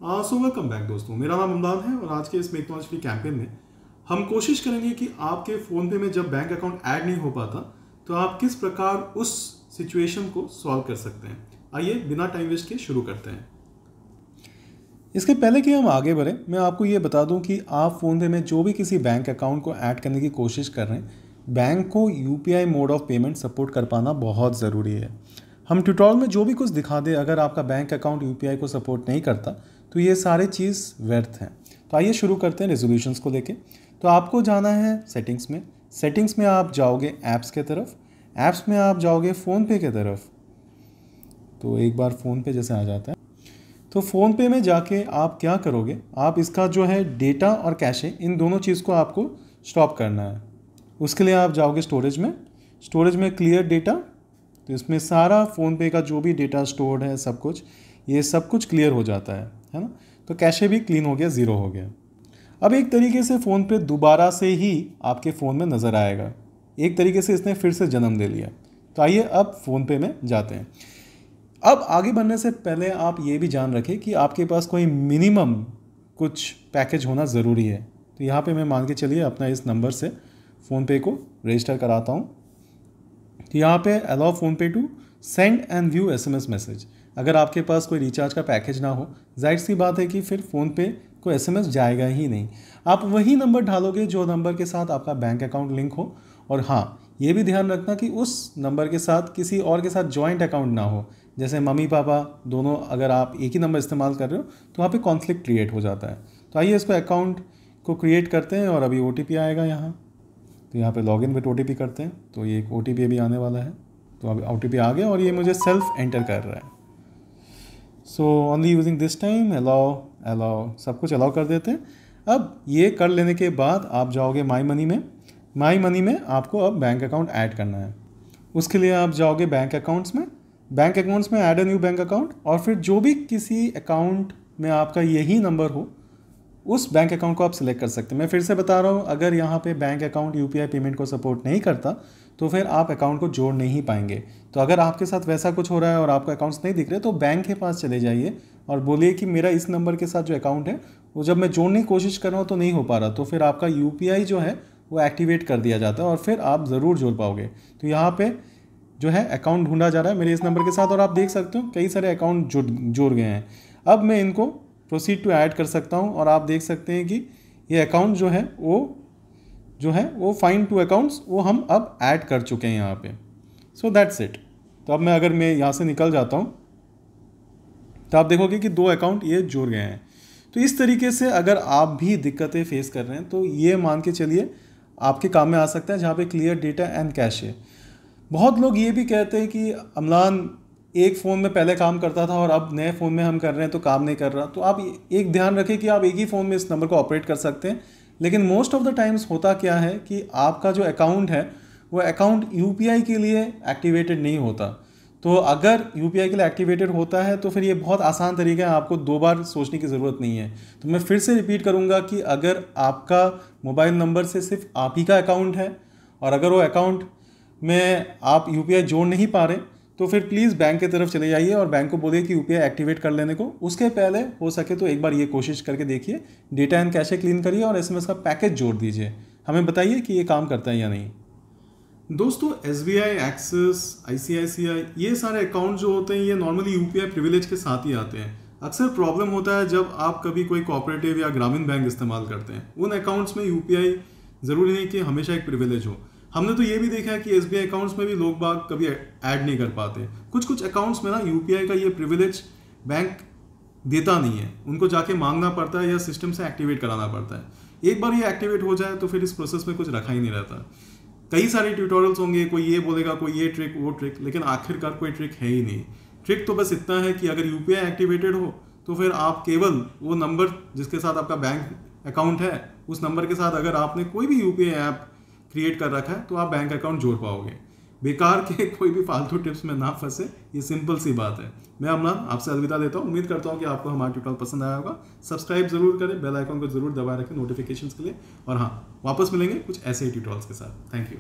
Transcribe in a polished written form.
Welcome back दोस्तों, मेरा नाम अमलान है और आज के इस मेक नॉलेज फ्री कैंपेन में हम कोशिश करेंगे कि आपके फ़ोन पे में जब बैंक अकाउंट ऐड नहीं हो पाता तो आप किस प्रकार उस सिचुएशन को सॉल्व कर सकते हैं। आइए बिना टाइम वेस्ट के शुरू करते हैं। इसके पहले कि हम आगे बढ़ें, मैं आपको ये बता दूं कि आप फ़ोन पे में जो भी किसी बैंक अकाउंट को ऐड करने की कोशिश कर रहे हैं, बैंक को UPI mode of payment support कर पाना बहुत ज़रूरी है। हम ट्यूटोरियल में जो भी कुछ दिखा दें, अगर आपका बैंक अकाउंट यूपीआई को सपोर्ट नहीं करता तो ये सारे चीज़ व्यर्थ हैं। तो आइए शुरू करते हैं रेजोल्यूशंस को लेके। तो आपको जाना है सेटिंग्स में। सेटिंग्स में आप जाओगे ऐप्स के तरफ, ऐप्स में आप जाओगे फ़ोनपे के तरफ। तो एक बार फ़ोनपे जैसे आ जाता है तो फ़ोनपे में जाके आप क्या करोगे, आप इसका जो है डेटा और कैशे, इन दोनों चीज़ को आपको स्टॉप करना है। उसके लिए आप जाओगे स्टोरेज में क्लियर डेटा। तो इसमें सारा फ़ोनपे का जो भी डेटा स्टोर्ड है सब कुछ, ये सब कुछ क्लियर हो जाता है ना। तो कैशे भी क्लीन हो गया, ज़ीरो हो गया। अब एक तरीके से फ़ोनपे दोबारा से ही आपके फ़ोन में नज़र आएगा। एक तरीके से इसने फिर से जन्म ले लिया। तो आइए अब फ़ोनपे में जाते हैं। अब आगे बढ़ने से पहले आप ये भी जान रखें कि आपके पास कोई मिनिमम कुछ पैकेज होना ज़रूरी है। तो यहाँ पे मैं मान के चलिए अपना इस नंबर से फ़ोनपे को रजिस्टर कराता हूँ। तो यहाँ पे allow PhonePe to send and view SMS message. अगर आपके पास कोई रिचार्ज का पैकेज ना हो, जाहिर सी बात है कि फिर फ़ोनपे को एसएमएस जाएगा ही नहीं। आप वही नंबर डालोगे जो नंबर के साथ आपका बैंक अकाउंट लिंक हो। और हाँ, ये भी ध्यान रखना कि उस नंबर के साथ किसी और के साथ जॉइंट अकाउंट ना हो। जैसे मम्मी पापा दोनों अगर आप एक ही नंबर इस्तेमाल कर रहे हो तो वहाँ पे कॉन्फ्लिक्ट क्रिएट हो जाता है। तो आइए इसको अकाउंट को क्रिएट करते हैं और अभी ओटीपी आएगा यहाँ। तो यहाँ पे लॉगिन विद ओटीपी करते हैं। तो ये एक ओटीपी अभी आने वाला है। तो अभी ओटीपी आ गया और ये मुझे सेल्फ एंटर कर रहा है। So only using this time, allow सब कुछ अलाउ कर देते हैं। अब ये कर लेने के बाद आप जाओगे माई मनी में। माई मनी में आपको अब बैंक अकाउंट ऐड करना है। उसके लिए आप जाओगे बैंक अकाउंट्स में add a new bank account, और फिर जो भी किसी अकाउंट में आपका यही नंबर हो उस बैंक अकाउंट को आप सिलेक्ट कर सकते हैं। मैं फिर से बता रहा हूँ, अगर यहाँ पे बैंक अकाउंट यूपीआई पेमेंट को सपोर्ट नहीं करता तो फिर आप अकाउंट को जोड़ नहीं पाएंगे। तो अगर आपके साथ वैसा कुछ हो रहा है और आपको अकाउंट्स नहीं दिख रहे तो बैंक के पास चले जाइए और बोलिए कि मेरा इस नंबर के साथ जो अकाउंट है वो जब मैं जोड़ने की कोशिश कर रहा हूँ तो नहीं हो पा रहा। तो फिर आपका यूपीआई जो है वो एक्टिवेट कर दिया जाता है और फिर आप ज़रूर जोड़ पाओगे। तो यहाँ पर जो है अकाउंट ढूंढा जा रहा है मेरे इस नंबर के साथ, और आप देख सकते हो कई सारे अकाउंट जुड़ गए हैं। अब मैं इनको प्रोसीड टू ऐड कर सकता हूँ और आप देख सकते हैं कि ये अकाउंट जो है वो फाइंड टू अकाउंट्स वो हम अब ऐड कर चुके हैं यहाँ पे। So that's it. तो अब अगर मैं यहाँ से निकल जाता हूँ तो आप देखोगे कि 2 अकाउंट ये जुड़ गए हैं। तो इस तरीके से अगर आप भी दिक्कतें फेस कर रहे हैं तो ये मान के चलिए आपके काम में आ सकता है, जहाँ पे क्लियर डेटा एंड कैश है। बहुत लोग ये भी कहते हैं कि अमलान एक फ़ोन में पहले काम करता था और अब नए फ़ोन में हम कर रहे हैं तो काम नहीं कर रहा। तो आप एक ध्यान रखें कि आप एक ही फ़ोन में इस नंबर को ऑपरेट कर सकते हैं, लेकिन मोस्ट ऑफ द टाइम्स होता क्या है कि आपका जो अकाउंट है वो अकाउंट यूपीआई के लिए एक्टिवेटेड नहीं होता। तो अगर यूपीआई के लिए एक्टिवेटेड होता है तो फिर ये बहुत आसान तरीका है, आपको 2 बार सोचने की ज़रूरत नहीं है। तो मैं फिर से रिपीट करूँगा कि अगर आपका मोबाइल नंबर से सिर्फ आप ही का अकाउंट है और अगर वो अकाउंट में आप यूपीआई जोड़ नहीं पा रहे तो फिर प्लीज़ बैंक की तरफ चले जाइए और बैंक को बोलिए कि यूपीआई एक्टिवेट कर लेने को। उसके पहले हो सके तो एक बार ये कोशिश करके देखिए, डेटा एंड कैशे क्लीन करिए और एसएमएस का पैकेज जोड़ दीजिए। हमें बताइए कि ये काम करता है या नहीं। दोस्तों, एसबीआई, एक्सिस, आईसीआईसीआई, ये सारे अकाउंट जो होते हैं ये नॉर्मली यूपीआई प्रिविलेज के साथ ही आते हैं। अक्सर प्रॉब्लम होता है जब आप कभी कोई कोऑपरेटिव या ग्रामीण बैंक इस्तेमाल करते हैं, उन अकाउंट्स में यूपीआई ज़रूरी नहीं कि हमेशा एक प्रिविलेज हो। हमने तो ये भी देखा है कि एसबीआई अकाउंट्स में भी लोग बाग कभी ऐड नहीं कर पाते। कुछ अकाउंट्स में ना यूपीआई का ये प्रिविलेज बैंक देता नहीं है, उनको जाके मांगना पड़ता है या सिस्टम से एक्टिवेट कराना पड़ता है। एक बार ये एक्टिवेट हो जाए तो फिर इस प्रोसेस में कुछ रखा ही नहीं रहता। कई सारे ट्यूटोरियल्स होंगे, कोई ये बोलेगा, कोई ये ट्रिक वो ट्रिक, लेकिन आखिरकार कोई ट्रिक है ही नहीं। ट्रिक तो बस इतना है कि अगर यूपीआई एक्टिवेटेड हो तो फिर आप केवल वो नंबर जिसके साथ आपका बैंक अकाउंट है उस नंबर के साथ अगर आपने कोई भी यूपीआई ऐप क्रिएट कर रखा है तो आप बैंक अकाउंट जोड़ पाओगे। बेकार के कोई भी फालतू टिप्स में ना फंसे, ये सिंपल सी बात है। मैं अमलान आपसे अलविदा देता हूँ। उम्मीद करता हूँ कि आपको हमारा ट्यूटोरियल पसंद आया होगा। सब्सक्राइब जरूर करें, बेल आइकन को जरूर दबाए रखें नोटिफिकेशंस के लिए। और हाँ, वापस मिलेंगे कुछ ऐसे ही ट्यूटोरियल्स के साथ। Thank you.